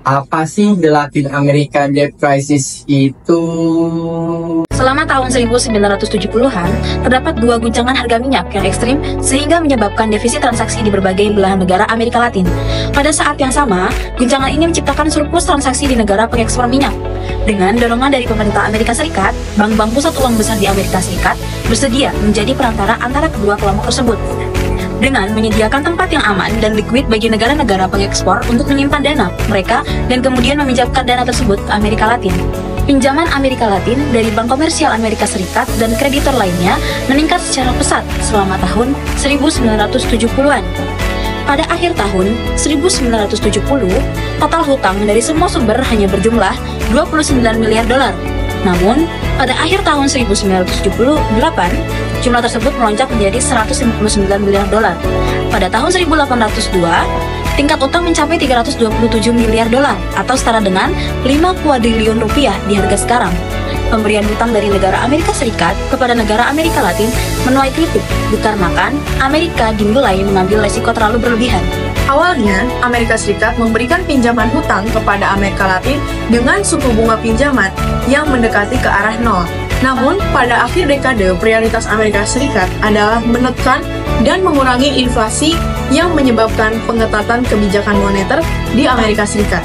Apa sih The Latin America Debt Crisis itu? Selama tahun 1970-an, terdapat dua guncangan harga minyak yang ekstrim sehingga menyebabkan defisit transaksi di berbagai belahan negara Amerika Latin. Pada saat yang sama, guncangan ini menciptakan surplus transaksi di negara pengekspor minyak. Dengan dorongan dari pemerintah Amerika Serikat, bank-bank pusat uang besar di Amerika Serikat bersedia menjadi perantara antara kedua kelompok tersebut. Dengan menyediakan tempat yang aman dan liquid bagi negara-negara pengekspor untuk menyimpan dana mereka dan kemudian meminjamkan dana tersebut ke Amerika Latin. Pinjaman Amerika Latin dari Bank Komersial Amerika Serikat dan kreditor lainnya meningkat secara pesat selama tahun 1970-an. Pada akhir tahun 1970, total hutang dari semua sumber hanya berjumlah 29 miliar dolar. Namun, pada akhir tahun 1978, jumlah tersebut melonjak menjadi 159 miliar dolar. Pada tahun 1802, tingkat utang mencapai 327 miliar dolar atau setara dengan 5 kuadriliun rupiah di harga sekarang. Pemberian hutang dari negara Amerika Serikat kepada negara Amerika Latin menuai kritik dikarenakan Amerika dinilai mengambil resiko terlalu berlebihan. Awalnya, Amerika Serikat memberikan pinjaman hutang kepada Amerika Latin dengan suku bunga pinjaman yang mendekati ke arah nol. Namun, pada akhir dekade, prioritas Amerika Serikat adalah menekan dan mengurangi inflasi yang menyebabkan pengetatan kebijakan moneter di Amerika Serikat.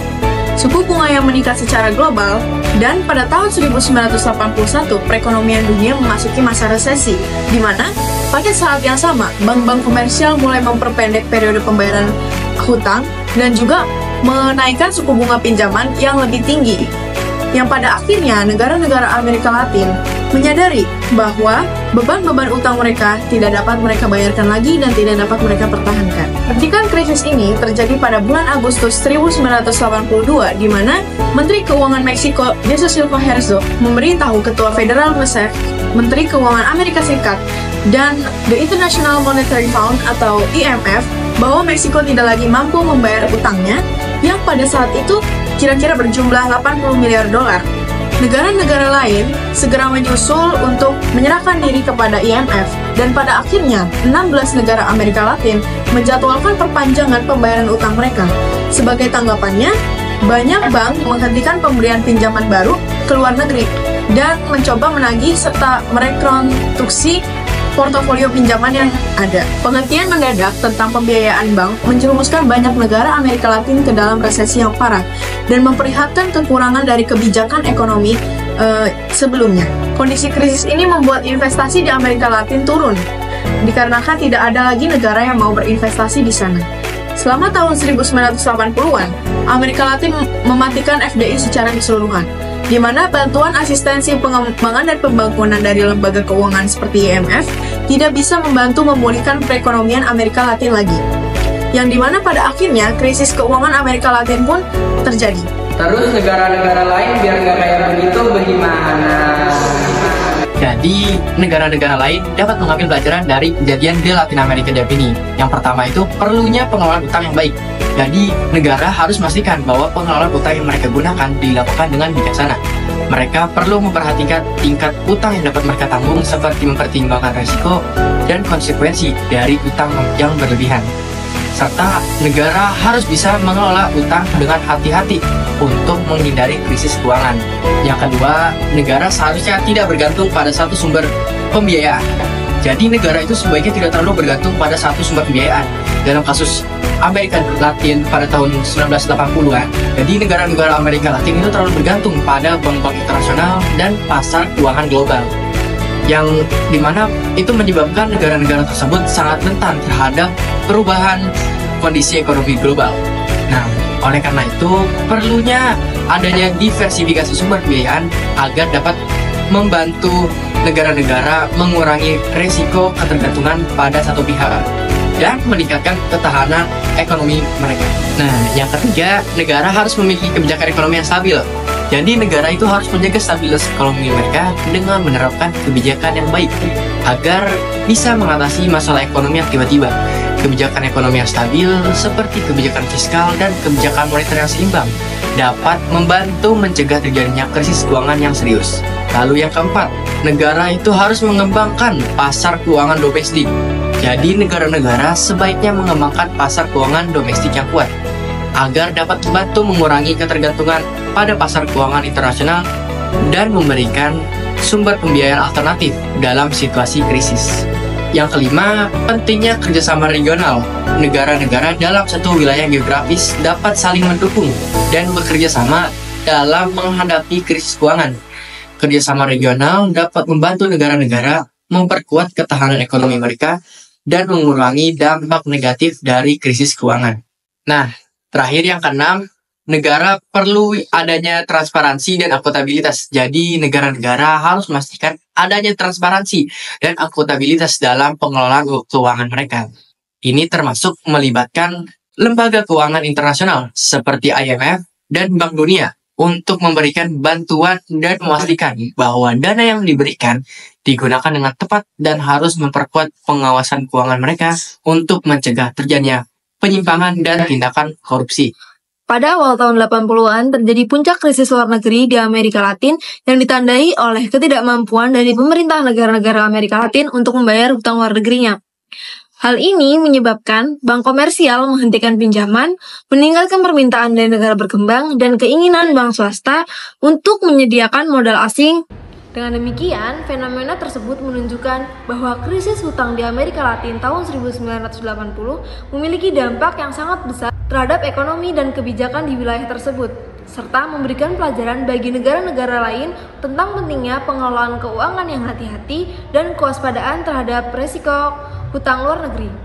Suku bunga yang meningkat secara global, dan pada tahun 1981 perekonomian dunia memasuki masa resesi, di mana pada saat yang sama bank-bank komersial mulai memperpendek periode pembayaran hutang dan juga menaikkan suku bunga pinjaman yang lebih tinggi. Yang pada akhirnya negara-negara Amerika Latin menyadari bahwa beban-beban utang mereka tidak dapat mereka bayarkan lagi dan tidak dapat mereka pertahankan. Percikan krisis ini terjadi pada bulan Agustus 1982, di mana Menteri Keuangan Meksiko Jesus Silva Herzog memberitahu Ketua Federal Reserve, Menteri Keuangan Amerika Serikat, dan The International Monetary Fund atau IMF bahwa Meksiko tidak lagi mampu membayar utangnya yang pada saat itu kira-kira berjumlah 80 miliar dolar. Negara-negara lain segera menyusul untuk menyerahkan diri kepada IMF, dan pada akhirnya 16 negara Amerika Latin menjadwalkan perpanjangan pembayaran utang mereka. Sebagai tanggapannya, banyak bank menghentikan pemberian pinjaman baru ke luar negeri dan mencoba menagih serta merekonstruksi portofolio pinjaman yang ada. Penghentian mendadak tentang pembiayaan bank menjerumuskan banyak negara Amerika Latin ke dalam resesi yang parah dan memperlihatkan kekurangan dari kebijakan ekonomi sebelumnya. Kondisi krisis ini membuat investasi di Amerika Latin turun, dikarenakan tidak ada lagi negara yang mau berinvestasi di sana. Selama tahun 1980-an, Amerika Latin mematikan FDI secara keseluruhan, di mana bantuan asistensi pengembangan dan pembangunan dari lembaga keuangan seperti IMF tidak bisa membantu memulihkan perekonomian Amerika Latin lagi. Yang dimana pada akhirnya krisis keuangan Amerika Latin pun terjadi. Terus negara-negara lain biar nggak kayak begitu bagaimana? Jadi, negara-negara lain dapat mengambil pelajaran dari kejadian di Latin America Debt ini. Yang pertama itu perlunya pengelolaan utang yang baik. Jadi, negara harus memastikan bahwa pengelolaan utang yang mereka gunakan dilakukan dengan bijaksana. Mereka perlu memperhatikan tingkat utang yang dapat mereka tanggung seperti mempertimbangkan risiko dan konsekuensi dari utang yang berlebihan. Serta negara harus bisa mengelola utang dengan hati-hati untuk menghindari krisis keuangan. Yang kedua, negara seharusnya tidak bergantung pada satu sumber pembiayaan. Jadi negara itu sebaiknya tidak terlalu bergantung pada satu sumber pembiayaan. Dalam kasus Amerika Latin pada tahun 1980-an, jadi negara-negara Amerika Latin itu terlalu bergantung pada bank-bank internasional dan pasar keuangan global, yang dimana itu menyebabkan negara-negara tersebut sangat rentan terhadap perubahan kondisi ekonomi global. Nah, oleh karena itu perlunya adanya diversifikasi sumber pembiayaan agar dapat membantu negara-negara mengurangi risiko ketergantungan pada satu pihak dan meningkatkan ketahanan ekonomi mereka. Nah, yang ketiga, negara harus memiliki kebijakan ekonomi yang stabil. Jadi negara itu harus menjaga stabilitas ekonomi mereka dengan menerapkan kebijakan yang baik agar bisa mengatasi masalah ekonomi yang tiba-tiba. Kebijakan ekonomi yang stabil seperti kebijakan fiskal dan kebijakan moneter yang seimbang dapat membantu mencegah terjadinya krisis keuangan yang serius. Lalu yang keempat, negara itu harus mengembangkan pasar keuangan domestik. Jadi negara-negara sebaiknya mengembangkan pasar keuangan domestik yang kuat. agar dapat membantu mengurangi ketergantungan pada pasar keuangan internasional dan memberikan sumber pembiayaan alternatif dalam situasi krisis. Yang kelima, pentingnya kerjasama regional. Negara-negara dalam satu wilayah geografis dapat saling mendukung dan bekerja sama dalam menghadapi krisis keuangan. Kerjasama regional dapat membantu negara-negara memperkuat ketahanan ekonomi mereka dan mengurangi dampak negatif dari krisis keuangan. Nah, terakhir yang keenam, negara perlu adanya transparansi dan akuntabilitas. Jadi, negara-negara harus memastikan adanya transparansi dan akuntabilitas dalam pengelolaan keuangan mereka. Ini termasuk melibatkan lembaga keuangan internasional seperti IMF dan Bank Dunia untuk memberikan bantuan dan memastikan bahwa dana yang diberikan digunakan dengan tepat dan harus memperkuat pengawasan keuangan mereka untuk mencegah terjadinya penyimpangan dan tindakan korupsi. Pada awal tahun 80-an terjadi puncak krisis luar negeri di Amerika Latin yang ditandai oleh ketidakmampuan dari pemerintah negara-negara Amerika Latin untuk membayar hutang luar negerinya. Hal ini menyebabkan bank komersial menghentikan pinjaman, meninggalkan permintaan dari negara berkembang, dan keinginan bank swasta untuk menyediakan modal asing. Dengan demikian, fenomena tersebut menunjukkan bahwa krisis hutang di Amerika Latin tahun 1980 memiliki dampak yang sangat besar terhadap ekonomi dan kebijakan di wilayah tersebut, serta memberikan pelajaran bagi negara-negara lain tentang pentingnya pengelolaan keuangan yang hati-hati dan kewaspadaan terhadap resiko hutang luar negeri.